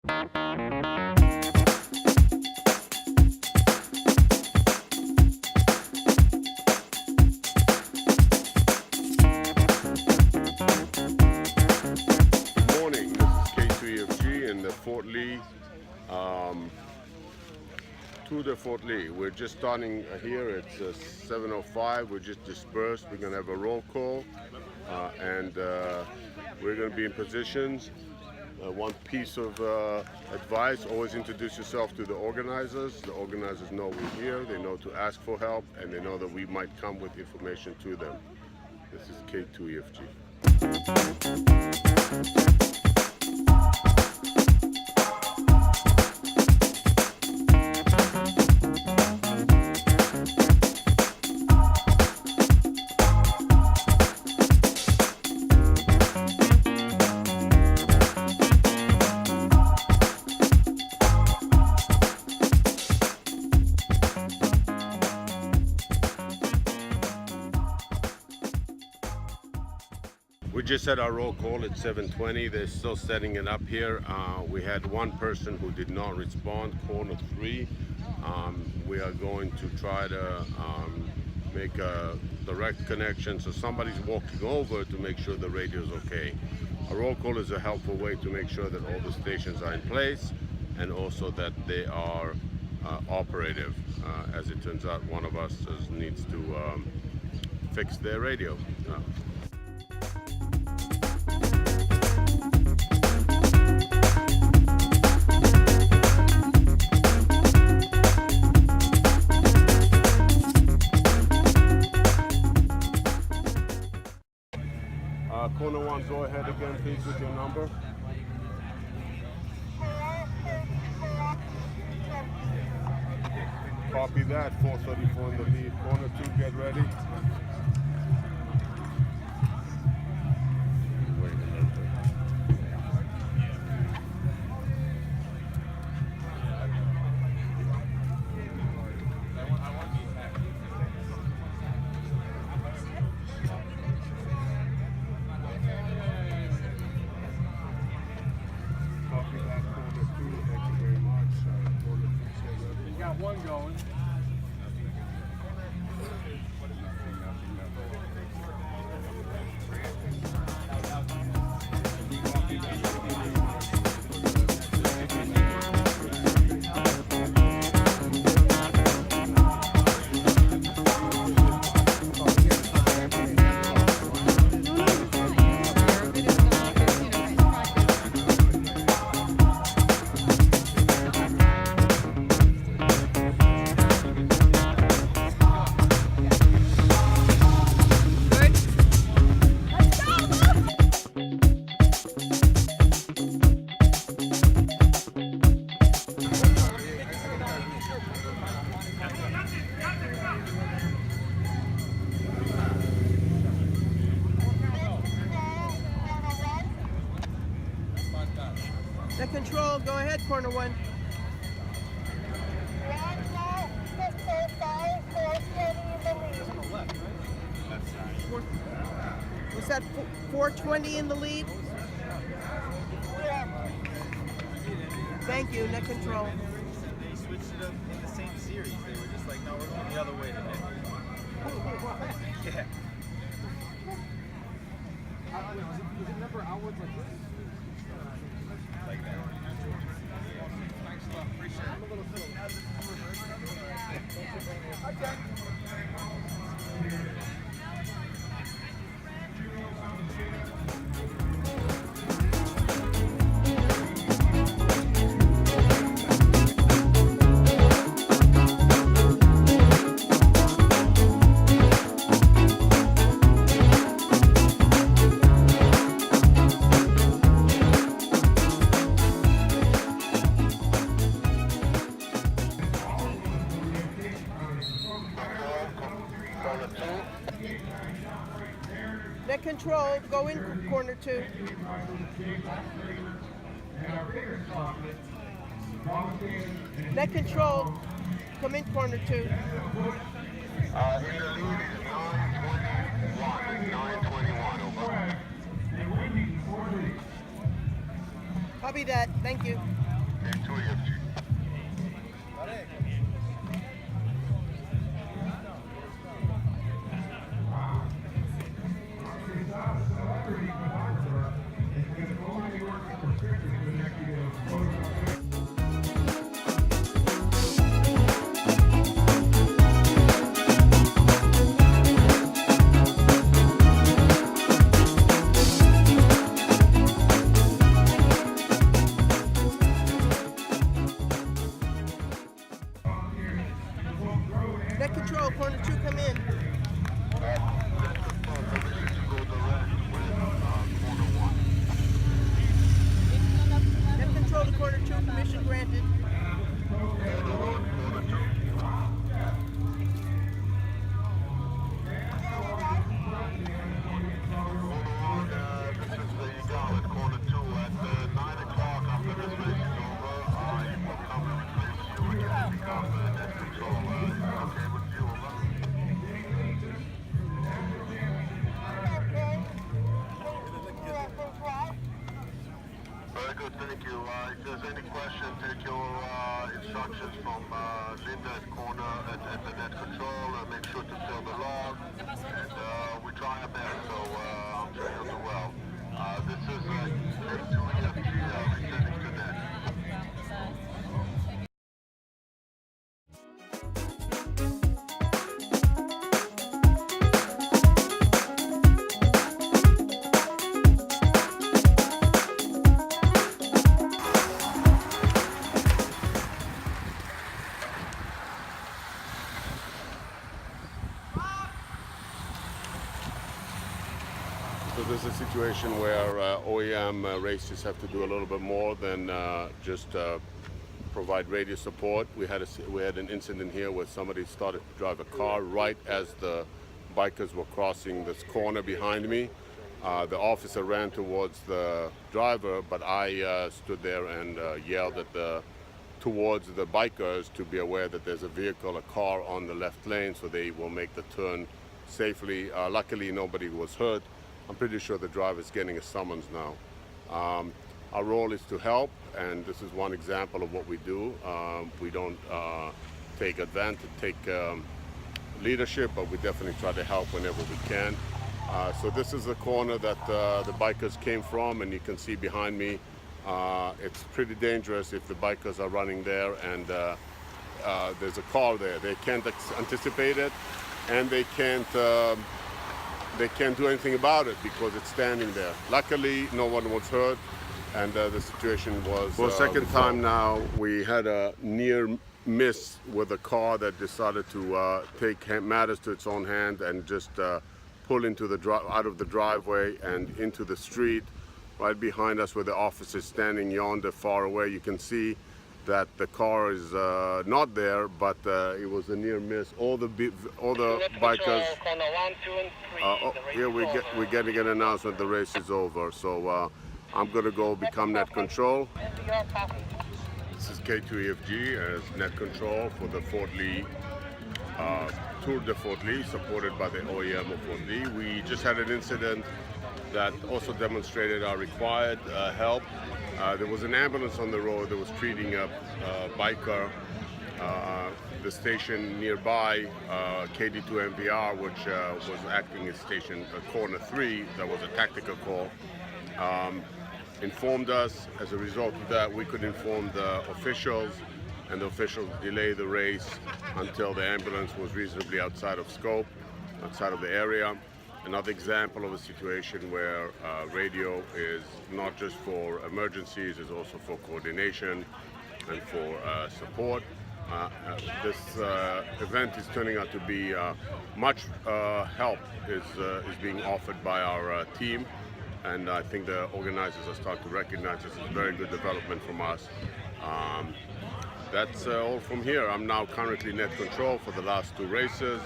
Morning, this is K2EFG in the Fort Lee, Tour de Fort Lee. We're just starting here. It's 7:05. We're just dispersed. We're going to have a roll call, and we're going to be in positions. One piece of advice: always introduce yourself to the organizers. The organizers know we're here. They know to ask for help, and they know that we might come with information to them. This is K2EFG. We just had our roll call at 7:20. They're still setting it up here. We had one person who did not respond, corner 3. We are going to try to make a direct connection, so somebody's walking over to make sure the radio is okay. A roll call is a helpful way to make sure that all the stations are in place and also that they are operative. As it turns out, one of us needs to fix their radio. Corner 1, go ahead again, please, with your number. Copy that, 434 in the lead. Corner 2, get ready. Wait a minute. One going. The control, go ahead, corner 1. Was that 420 in the lead? Thank you, net control. They switched it up in the same series. They were just like, no, we're going the other way today. Yeah. Was it never outwards like this? Like that. Thanks a lot. Appreciate it. I'm a little slow. Okay. Net control, go in corner 2. Net control, come in corner 2. In the lead is 921, over. Copy that, thank you. Net control, corner 2, come in. Net control to corner 2, permission granted. Very good, thank you. If there's any question, take your instructions from Linda at corner at the net control. Make sure to fill the log, and we try our best, so I'm sure you'll do well. This is K2EFG returning to net. So this is a situation where OEM races have to do a little bit more than just provide radio support. We had an incident here where somebody started to drive a car right as the bikers were crossing this corner behind me. The officer ran towards the driver, but I stood there and yelled at towards the bikers to be aware that there's a vehicle, a car on the left lane, so they will make the turn safely. Luckily, nobody was hurt. I'm pretty sure the driver's getting a summons now. Our role is to help, and this is one example of what we do. We don't take leadership, but we definitely try to help whenever we can. So this is the corner that the bikers came from, and you can see behind me, it's pretty dangerous if the bikers are running there and there's a car there. They can't anticipate it, and they can't do anything about it because it's standing there. Luckily, no one was hurt, and the situation was for a second time now. We had a near miss with a car that decided to take matters to its own hand and just pull into out of the driveway and into the street. Right behind us, where the officer is standing yonder far away, you can see that the car is not there, but it was a near miss. All the bikers. Here we're getting an announcement the race is over. So I'm going to go become net control. This is K2EFG as net control for the Fort Lee Tour de Fort Lee, supported by the OEM of Fort Lee. We just had an incident that also demonstrated our required help. There was an ambulance on the road that was treating a biker. The station nearby, KD2MVR, which was acting as station corner 3, that was a tactical call, informed us. As a result of that, we could inform the officials, and the officials delayed the race until the ambulance was reasonably outside of scope, outside of the area. Another example of a situation where radio is not just for emergencies, it's also for coordination and for support. This event is turning out to be much help is being offered by our team, and I think the organizers are starting to recognize this as a very good development from us. That's all from here. I'm now currently net control for the last 2 races.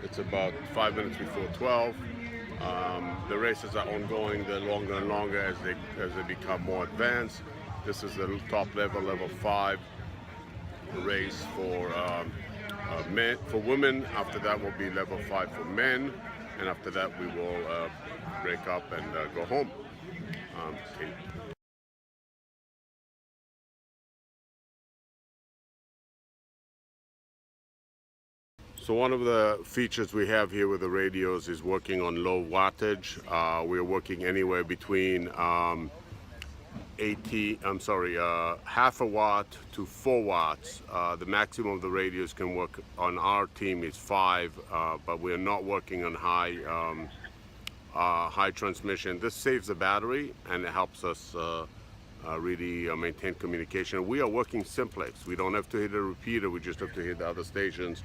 It's about 5 minutes before 12. The races are ongoing. They're longer and longer as they become more advanced. This is the top level, level 5 race for men, for women. After that will be level 5 for men, and after that we will break up and go home. So one of the features we have here with the radios is working on low wattage. We're working anywhere between half a watt to 4 watts. The maximum of the radios can work on our team is 5, but we're not working on high transmission. This saves the battery and it helps us really maintain communication. We are working simplex. We don't have to hit a repeater, we just have to hit the other stations.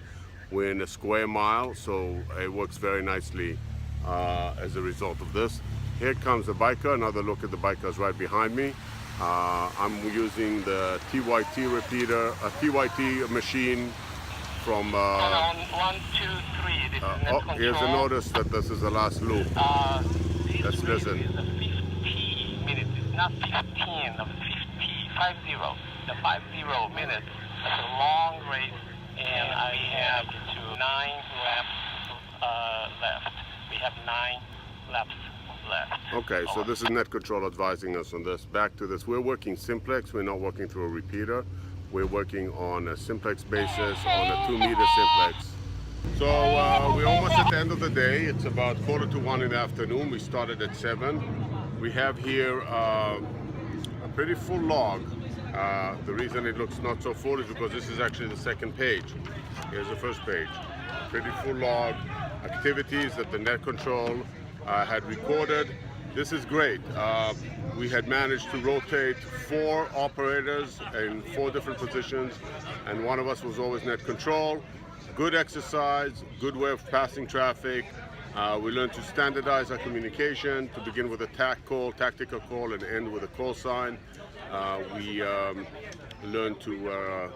We're in a square mile, so it works very nicely as a result of this. Here comes the biker. Another look at the bikers right behind me. I'm using the TYT repeater, a TYT machine from... 1, 2, 3. This is net control. Here's a notice that this is the last loop. Let's listen. This is 50 minutes. It's not 15, 50. The 50 minutes. It's a long race, and I have 9 laps left. We have 9 laps left. Okay, so this is Net Control advising us on this. Back to this. We're working simplex. We're not working through a repeater. We're working on a simplex basis, on a 2-meter simplex. So we're almost at the end of the day. It's about 1:45 in the afternoon. We started at 7. We have here a pretty full log. The reason it looks not so full is because this is actually the second page. Here's the first page. Pretty full log. Activities that the Net Control had recorded. This is great. We had managed to rotate 4 operators in 4 different positions, and one of us was always Net Control. Good exercise, good way of passing traffic. We learned to standardize our communication, to begin with a tactical call, and end with a call sign. We learned to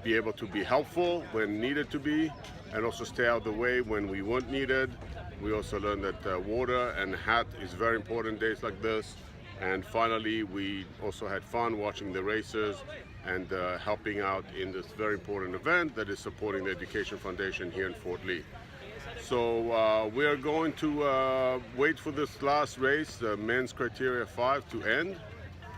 be able to be helpful when needed to be, and also stay out of the way when we weren't needed. We also learned that water and hat is very important days like this. And finally, we also had fun watching the racers and helping out in this very important event that is supporting the Education Foundation here in Fort Lee. So we are going to wait for this last race, the men's Criteria 5, to end,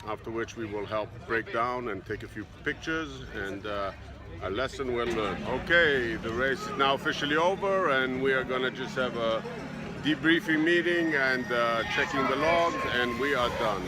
after which we will help break down and take a few pictures and a lesson well learned. Okay, the race is now officially over, and we are going to just have a debriefing meeting and checking the logs, and we are done.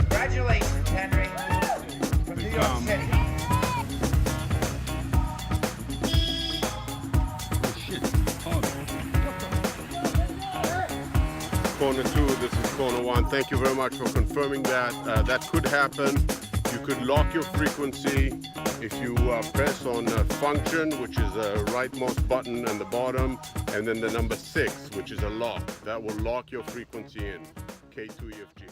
Congratulations, Henry, from New York City. Corner 2, this is corner 1. Thank you very much for confirming that. That could happen. You could lock your frequency if you press on function, which is the rightmost button on the bottom, and then the number 6, which is a lock. That will lock your frequency in, K2EFG.